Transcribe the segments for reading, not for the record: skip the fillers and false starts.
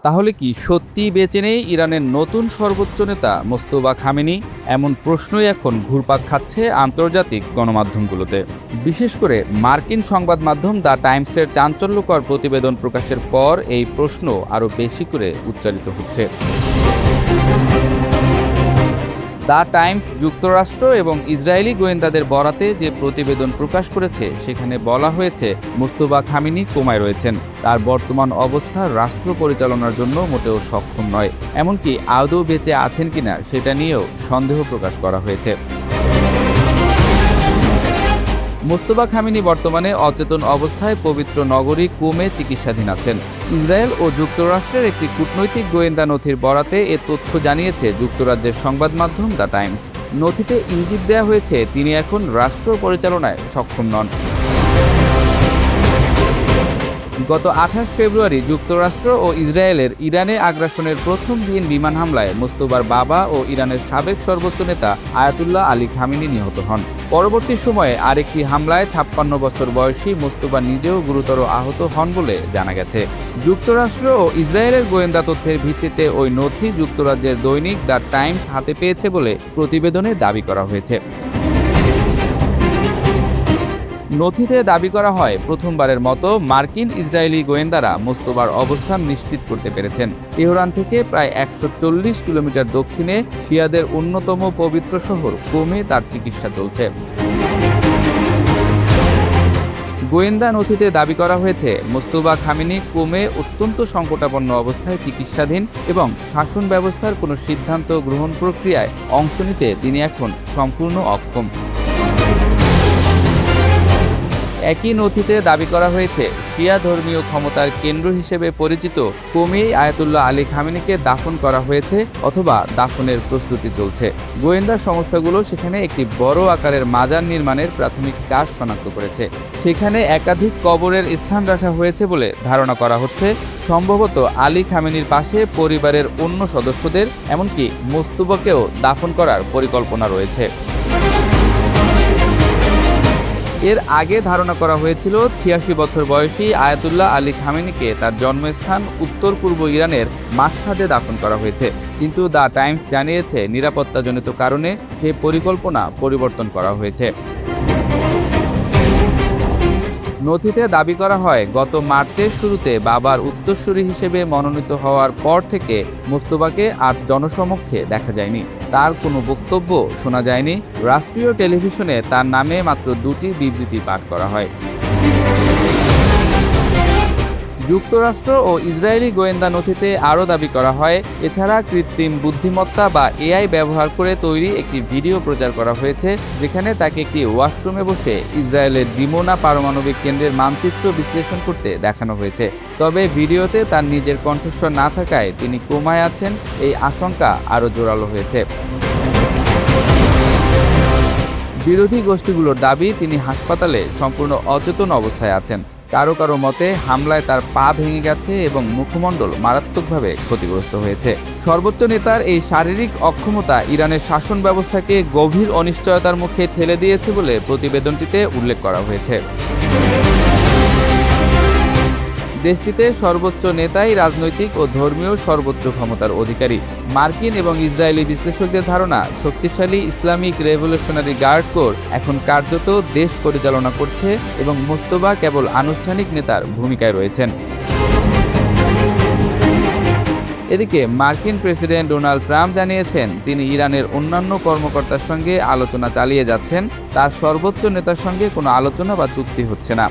তাহলে কি সত্যিই বেঁচে নেই ইরানের নতুন সর্বোচ্চ নেতা মোস্তফা খামেনি? এমন প্রশ্নই এখন ঘুরপাক খাচ্ছে আন্তর্জাতিক গণমাধ্যমগুলোতে। বিশেষ করে মার্কিন সংবাদ মাধ্যম দ্য টাইমসের চাঞ্চল্যকর প্রতিবেদন প্রকাশের পর এই প্রশ্ন আরও বেশি করে উচ্চারিত হচ্ছে। দ্য টাইমস যুক্তরাষ্ট্র এবং ইসরায়েলি গোয়েন্দাদের বরাতে যে প্রতিবেদন প্রকাশ করেছে সেখানে বলা হয়েছে মোস্তফা খামেনি কোমায় রয়েছেন। তার বর্তমান অবস্থা রাষ্ট্র পরিচালনার জন্য মোটেও সক্ষম নয়, এমনকি আদৌ বেঁচে আছেন কিনা সেটা নিয়েও সন্দেহ প্রকাশ করা হয়েছে। মোস্তফা খামেনি বর্তমানে অচেতন অবস্থায় পবিত্র নগরী কুমে চিকিৎসাধীন আছেন। ইসরায়েল ও যুক্তরাষ্ট্রের একটি কূটনৈতিক গোয়েন্দা নথির বরাতে এ তথ্য জানিয়েছে যুক্তরাজ্যের সংবাদ মাধ্যম দ্য টাইমস। নথিতে ইঙ্গিত দেওয়া হয়েছে তিনি এখন রাষ্ট্র পরিচালনায় সক্ষম নন। গত 28 ফেব্রুয়ারি যুক্তরাষ্ট্র ও ইসরায়েলের ইরানে আগ্রাসনের প্রথম দিন বিমান হামলায় মোস্তফার বাবা ও ইরানের সাবেক সর্বোচ্চ নেতা আয়াতুল্লাহ আলী খামেনি নিহত হন। পরবর্তী সময়ে আরেকটি হামলায় 56 বছর বয়সী মোস্তফা নিজেও গুরুতর আহত হন বলে জানা গেছে। যুক্তরাষ্ট্র ও ইসরায়েলের গোয়েন্দা তথ্যের ভিত্তিতে ওই নথি যুক্তরাজ্যের দৈনিক দ্য টাইমস হাতে পেয়েছে বলে প্রতিবেদনে দাবি করা হয়েছে। নথিতে দাবি করা হয়, প্রথমবারের মতো মার্কিন ইসরায়েলি গোয়েন্দারা মোস্তফার অবস্থান নিশ্চিত করতে পেরেছেন। তেহরান থেকে প্রায় 140 কিলোমিটার দক্ষিণে শিয়াদের অন্যতম পবিত্র শহর কুমে তার চিকিৎসা চলছে। গোয়েন্দা নথিতে দাবি করা হয়েছে, মোস্তফা খামেনি কুমে অত্যন্ত সংকটাপন্ন অবস্থায় চিকিৎসাধীন এবং শাসন ব্যবস্থার কোনো সিদ্ধান্ত গ্রহণ প্রক্রিয়ায় অংশ নিতে তিনি এখন সম্পূর্ণ অক্ষম। একই নথিতে দাবি করা হয়েছে, শিয়া ধর্মীয় ক্ষমতার কেন্দ্র হিসেবে পরিচিত কুমেই আয়াতুল্লাহ আলী খামেনিকে দাফন করা হয়েছে অথবা দাফনের প্রস্তুতি চলছে। গোয়েন্দা সংস্থাগুলো সেখানে একটি বড় আকারের মাজার নির্মাণের প্রাথমিক কাজ শনাক্ত করেছে। সেখানে একাধিক কবরের স্থান রাখা হয়েছে বলে ধারণা করা হচ্ছে। সম্ভবত আলী খামেনির পাশে পরিবারের অন্য সদস্যদের, এমনকি মোস্তফাকেও দাফন করার পরিকল্পনা রয়েছে। এর আগে ধারণা করা হয়েছিল 86 বছর বয়সী আয়াতুল্লাহ আলী খামেনিকে তার জন্মস্থান উত্তর পূর্ব ইরানের মাশহাদে দাফন করা হয়েছে, কিন্তু দ্য টাইমস জানিয়েছে নিরাপত্তাজনিত কারণে সে পরিকল্পনা পরিবর্তন করা হয়েছে। নথিতে দাবি করা হয়, গত মার্চের শুরুতে বাবার উত্তরসূরি হিসেবে মনোনীত হওয়ার পর থেকে মোস্তফাকে আজ জনসমক্ষে দেখা যায়নি। তার কোনো বক্তব্য শোনা যায়নি। রাষ্ট্রীয় টেলিভিশনে তার নামে মাত্র 2টি বিবৃতি পাঠ করা হয়। যুক্তরাষ্ট্র ও ইসরায়েলি গোয়েন্দা নথিতে আরও দাবি করা হয়, এছাড়া কৃত্রিম বুদ্ধিমত্তা বা এআই ব্যবহার করে তৈরি একটি ভিডিও প্রচার করা হয়েছে, যেখানে তাকে একটি ওয়াশরুমে বসে ইসরায়েলের দিমোনা পারমাণবিক কেন্দ্রের মানচিত্র বিশ্লেষণ করতে দেখানো হয়েছে। তবে ভিডিওতে তার নিজের কণ্ঠস্বর না থাকায় তিনি কোমায় আছেন, এই আশঙ্কা আরও জোরালো হয়েছে। বিরোধী গোষ্ঠীগুলোর দাবি, তিনি হাসপাতালে সম্পূর্ণ অচেতন অবস্থায় আছেন। কারো কারো মতে হামলায় তার পা ভেঙে গেছে এবং মুখমণ্ডল মারাত্মকভাবে ক্ষতিগ্রস্ত হয়েছে। সর্বোচ্চ নেতার এই শারীরিক অক্ষমতা ইরানের শাসন ব্যবস্থাকে গভীর অনিশ্চয়তার মুখে ঠেলে দিয়েছে বলে প্রতিবেদনটিতে উল্লেখ করা হয়েছে। দেশটিতে সর্বোচ্চ নেতাই রাজনৈতিক ও ধর্মীয় সর্বোচ্চ ক্ষমতার অধিকারী। মার্কিন এবং ইসরায়েলি বিশ্লেষকদের ধারণা, শক্তিশালী ইসলামিক রেভলিউশনারি গার্ড কোর এখন কার্যত দেশ পরিচালনা করছে এবং মোস্তফা কেবল আনুষ্ঠানিক নেতার ভূমিকায় রয়েছেন। এদিকে মার্কিন প্রেসিডেন্ট ডোনাল্ড ট্রাম্প জানিয়েছেন, তিনি ইরানের অন্যান্য কর্মকর্তার সঙ্গে আলোচনা চালিয়ে যাচ্ছেন। তার সর্বোচ্চ নেতার সঙ্গে কোনো আলোচনা বা চুক্তি হচ্ছে না।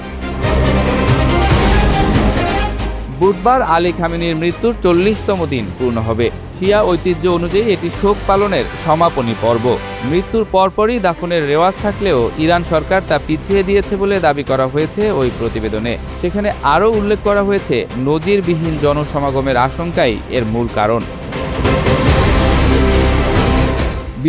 বুধবার আলী খামেনির মৃত্যুর 40তম দিন পূর্ণ হবে। শিয়া ঐতিহ্য অনুযায়ী এটি শোক পালনের সমাপনী পর্ব। মৃত্যুর পরপরই দাফনের রেওয়াজ থাকলেও ইরান সরকার তা পিছিয়ে দিয়েছে বলে দাবি করা হয়েছে ওই প্রতিবেদনে। সেখানে আরও উল্লেখ করা হয়েছে, নজিরবিহীন জনসমাগমের আশঙ্কাই এর মূল কারণ।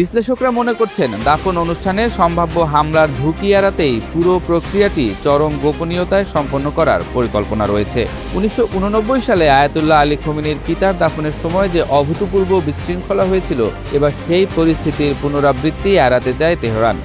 বিশ্লেষকরা মনে করছেন, দাফন অনুষ্ঠানে সম্ভাব্য হামলার ঝুঁকি এড়াতেই পুরো প্রক্রিয়াটি চরম গোপনীয়তায় সম্পন্ন করার পরিকল্পনা রয়েছে। 1989 সালে আয়াতুল্লাহ আলী খামেনির পিতার দাফনের সময় যে অভূতপূর্ব বিশৃঙ্খলা হয়েছিল, এবার সেই পরিস্থিতির পুনরাবৃত্তি এড়াতে চায় তেহরান।